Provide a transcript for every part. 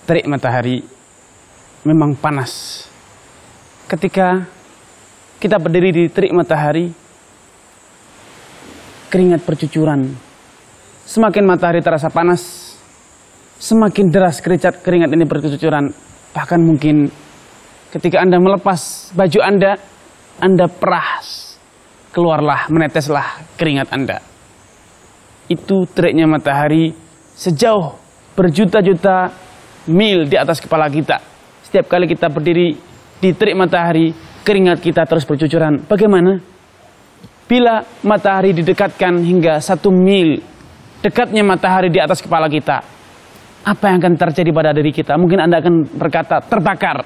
terik matahari memang panas. Ketika kita berdiri di terik matahari, keringat bercucuran. Semakin matahari terasa panas, semakin deras keringat ini bercucuran. Bahkan mungkin ketika Anda melepas baju Anda peras, keluarlah, meneteslah keringat Anda. Itu teriknya matahari sejauh berjuta-juta mil di atas kepala kita. Setiap kali kita berdiri di terik matahari, keringat kita terus bercucuran. Bagaimana? Bila matahari didekatkan hingga 1 mil, dekatnya matahari di atas kepala kita, apa yang akan terjadi pada diri kita? Mungkin Anda akan berkata, terbakar.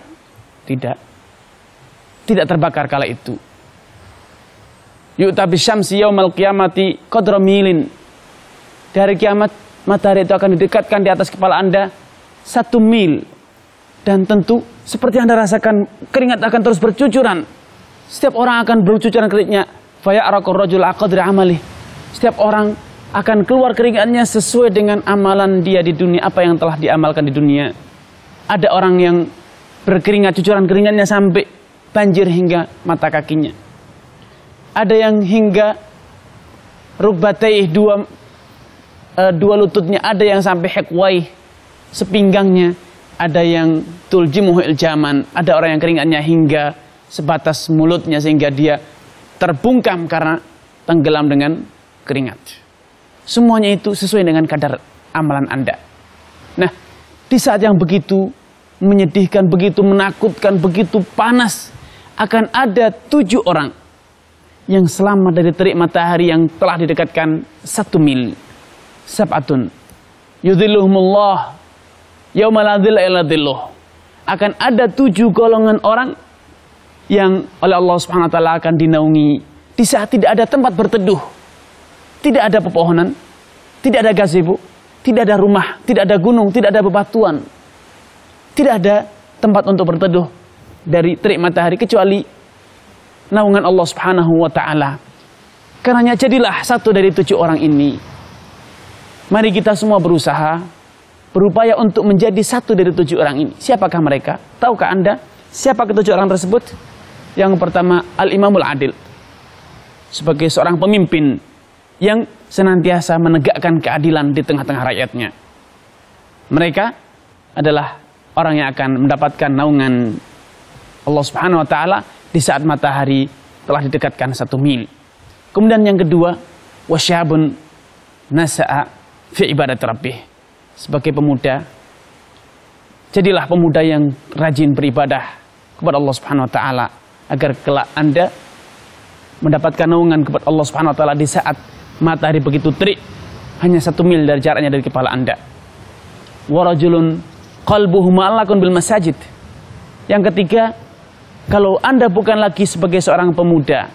Tidak. Tidak terbakar kala itu. Yu'ta bisyamsi yaumal qiyamati qadra milin. Di hari kiamat, matahari itu akan didekatkan di atas kepala Anda 1 mil. Dan tentu, seperti Anda rasakan, keringat akan terus bercucuran. Setiap orang akan bercucuran keringatnya. Faya'raqur rajul aqadri amalih. Setiap orang akan keluar keringatnya sesuai dengan amalan dia di dunia, apa yang telah diamalkan di dunia. Ada orang yang berkeringat, cucuran keringatnya sampai banjir hingga mata kakinya. Ada yang hingga rukbatai, dua lututnya, ada yang sampai hiqwai, sepinggangnya, ada yang tuljimuhil jaman, ada orang yang keringatnya hingga sebatas mulutnya sehingga dia terbungkam karena tenggelam dengan keringat. Semuanya itu sesuai dengan kadar amalan Anda. Nah, di saat yang begitu menyedihkan, begitu menakutkan, begitu panas, akan ada 7 orang yang selamat dari terik matahari yang telah didekatkan 1 mil. Sab'atun yudhilluhumullah yauma la dhilla illa dhilluh. Akan ada 7 golongan orang yang oleh Allah Subhanahu wa taala akan dinaungi di saat tidak ada tempat berteduh. Tidak ada pepohonan, tidak ada gazebo, tidak ada rumah, tidak ada gunung, tidak ada bebatuan. Tidak ada tempat untuk berteduh dari terik matahari kecuali naungan Allah Subhanahu wa taala. Karenanya jadilah satu dari 7 orang ini. Mari kita semua berusaha, berupaya untuk menjadi satu dari 7 orang ini. Siapakah mereka? Tahukah Anda siapa ke-7 orang tersebut? Yang pertama, Al-Imamul Adil. Sebagai seorang pemimpin yang senantiasa menegakkan keadilan di tengah-tengah rakyatnya. Mereka adalah orang yang akan mendapatkan naungan Allah Subhanahu wa taala di saat matahari telah didekatkan 1 mil. Kemudian yang kedua, wasyabun nasa'a fi ibadat rabbih. Sebagai pemuda, jadilah pemuda yang rajin beribadah kepada Allah Subhanahu wa taala agar kelak Anda mendapatkan naungan kepada Allah Subhanahu wa taala di saat matahari begitu terik, hanya 1 mil dari jaraknya dari kepala Anda. Wa rajulun qalbuhu ma'allaqun bil masajid. Yang ketiga, kalau Anda bukan lagi sebagai seorang pemuda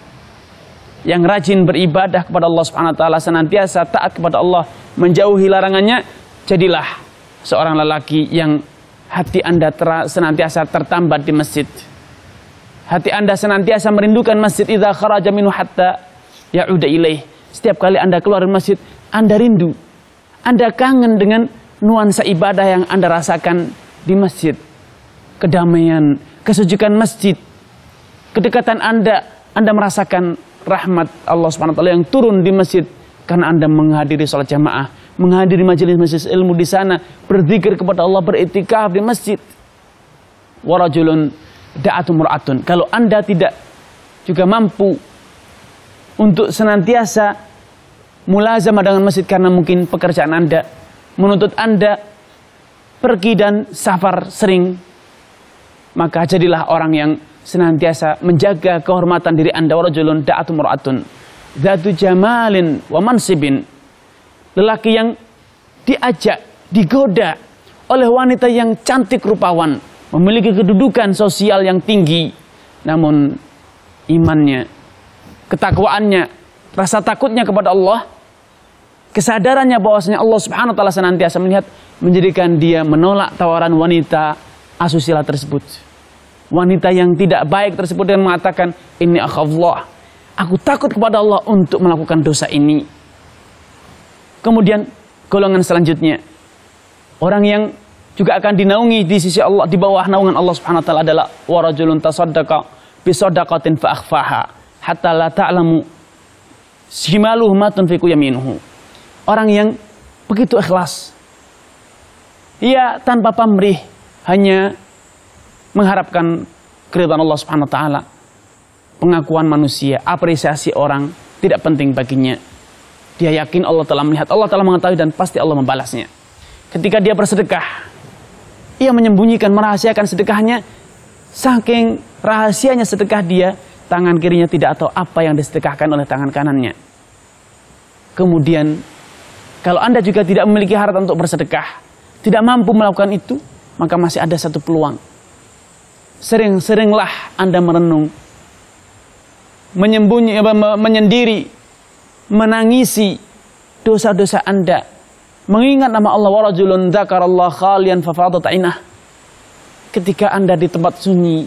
yang rajin beribadah kepada Allah Subhanahu wa taala, senantiasa taat kepada Allah, menjauhi larangannya, jadilah seorang lelaki yang hati Anda senantiasa tertambat di masjid. Hati Anda senantiasa merindukan masjid. Idza kharaja minhu hatta ya'uda ilaih. Setiap kali Anda keluar dari masjid, Anda rindu. Anda kangen dengan nuansa ibadah yang Anda rasakan di masjid. Kedamaian, kesejukan masjid. Kedekatan Anda merasakan rahmat Allah Subhanahu wa taala yang turun di masjid karena Anda menghadiri salat jamaah, menghadiri majelis-majelis ilmu di sana, berzikir kepada Allah, beriktikaf di masjid. Wa rajulun da'atu mur'atun. Kalau Anda tidak juga mampu untuk senantiasa mulazamah dengan masjid karena mungkin pekerjaan Anda menuntut Anda pergi dan safar sering, maka jadilah orang yang senantiasa menjaga kehormatan diri Anda. Wa rajulun da'atu mur'atun dzatu jamalin wa mansibin. Lelaki yang diajak, digoda oleh wanita yang cantik rupawan, memiliki kedudukan sosial yang tinggi, namun imannya, ketakwaannya, rasa takutnya kepada Allah, kesadarannya bahwasanya Allah Subhanahu wa taala senantiasa melihat, menjadikan dia menolak tawaran wanita asusila tersebut. Wanita yang tidak baik tersebut dan mengatakan, "Inni akhafullah." Aku takut kepada Allah untuk melakukan dosa ini. Kemudian golongan selanjutnya, orang yang juga akan dinaungi di sisi Allah, di bawah naungan Allah Subhanahu wa taala adalah wa rajulun tasaddaqa bi shadaqatin fa akhfaha hatta la ta'lamu shimaluhu ma tunfiqu yaminuhu. Orang yang begitu ikhlas, ia tanpa pamrih hanya mengharapkan keridhaan Allah Subhanahu wa taala, pengakuan manusia, apresiasi orang tidak penting baginya. Dia yakin Allah telah melihat, Allah telah mengetahui dan pasti Allah membalasnya. Ketika dia bersedekah, ia menyembunyikan, merahasiakan sedekahnya. Saking rahasianya sedekah dia, tangan kirinya tidak tahu apa yang disedekahkan oleh tangan kanannya. Kemudian, kalau Anda juga tidak memiliki harta untuk bersedekah, tidak mampu melakukan itu, maka masih ada satu peluang. Sering-seringlah Anda merenung, menyendiri, menangisi dosa-dosa Anda, mengingat nama Allah, wa rajulun dzakarallaha khalian fafadat ainah. Ketika Anda di tempat sunyi,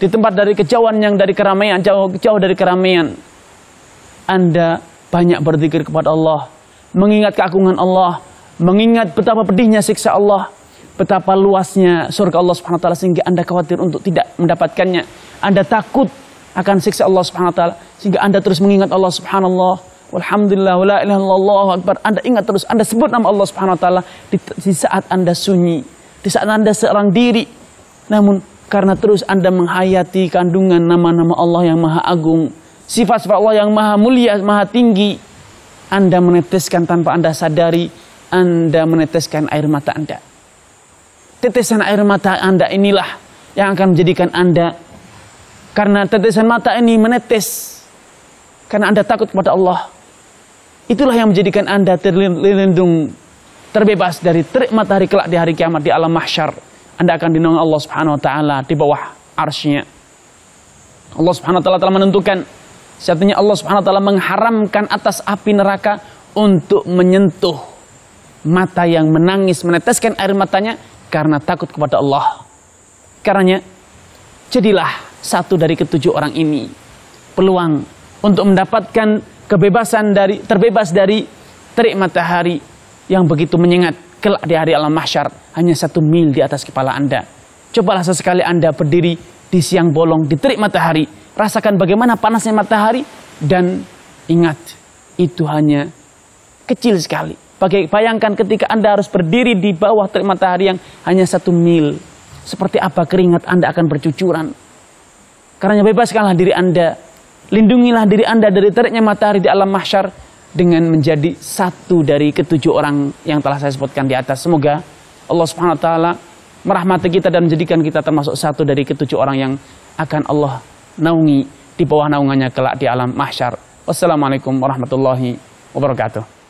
di tempat dari kejauhan yang dari keramaian, jauh dari keramaian, Anda banyak berzikir kepada Allah, mengingat keagungan Allah, mengingat betapa pedihnya siksa Allah, betapa luasnya surga Allah Subhanahu wa taala, sehingga Anda khawatir untuk tidak mendapatkannya. Anda takut akan siksa Allah Subhanahu wa taala, sehingga Anda terus mengingat Allah Subhanallah, walhamdulillah, wala ilaha illallah, Allahu akbar. Anda ingat terus, Anda sebut nama Allah Subhanahu wa taala di saat Anda sunyi, di saat Anda seorang diri. Namun karena terus Anda menghayati kandungan nama-nama Allah yang maha agung, sifat-sifat Allah yang maha mulia, maha tinggi, Anda meneteskan tanpa Anda sadari, Anda meneteskan air mata Anda. Tetesan air mata Anda inilah yang akan menjadikan Anda, karena tetesan mata ini menetes karena Anda takut kepada Allah, itulah yang menjadikan Anda terlindung, terbebas dari terik matahari kelak di hari kiamat, di alam mahsyar. Anda akan dinaungi Allah Subhanahu wa taala di bawah arsy-Nya. Allah Subhanahu wa taala telah menentukan, satunya Allah Subhanahu wa taala mengharamkan atas api neraka untuk menyentuh mata yang menangis, meneteskan air matanya karena takut kepada Allah. Karenanya, jadilah satu dari ketujuh orang ini. Peluang untuk mendapatkan kebebasan terbebas dari terik matahari yang begitu menyengat kelak di hari alam mahsyar, hanya 1 mil di atas kepala Anda. Cobalah sesekali Anda berdiri di siang bolong, di terik matahari, rasakan bagaimana panasnya matahari, dan ingat, itu hanya kecil sekali. Bayangkan ketika Anda harus berdiri di bawah terik matahari yang hanya 1 mil, seperti apa keringat Anda akan bercucuran. Karena bebaskanlah diri Anda, lindungilah diri Anda dari teriknya matahari di alam mahsyar dengan menjadi satu dari ketujuh orang yang telah saya sebutkan di atas. Semoga Allah Subhanahu wa taala merahmati kita dan menjadikan kita termasuk satu dari ketujuh orang yang akan Allah naungi di bawah naungannya kelak di alam mahsyar. Wassalamualaikum warahmatullahi wabarakatuh.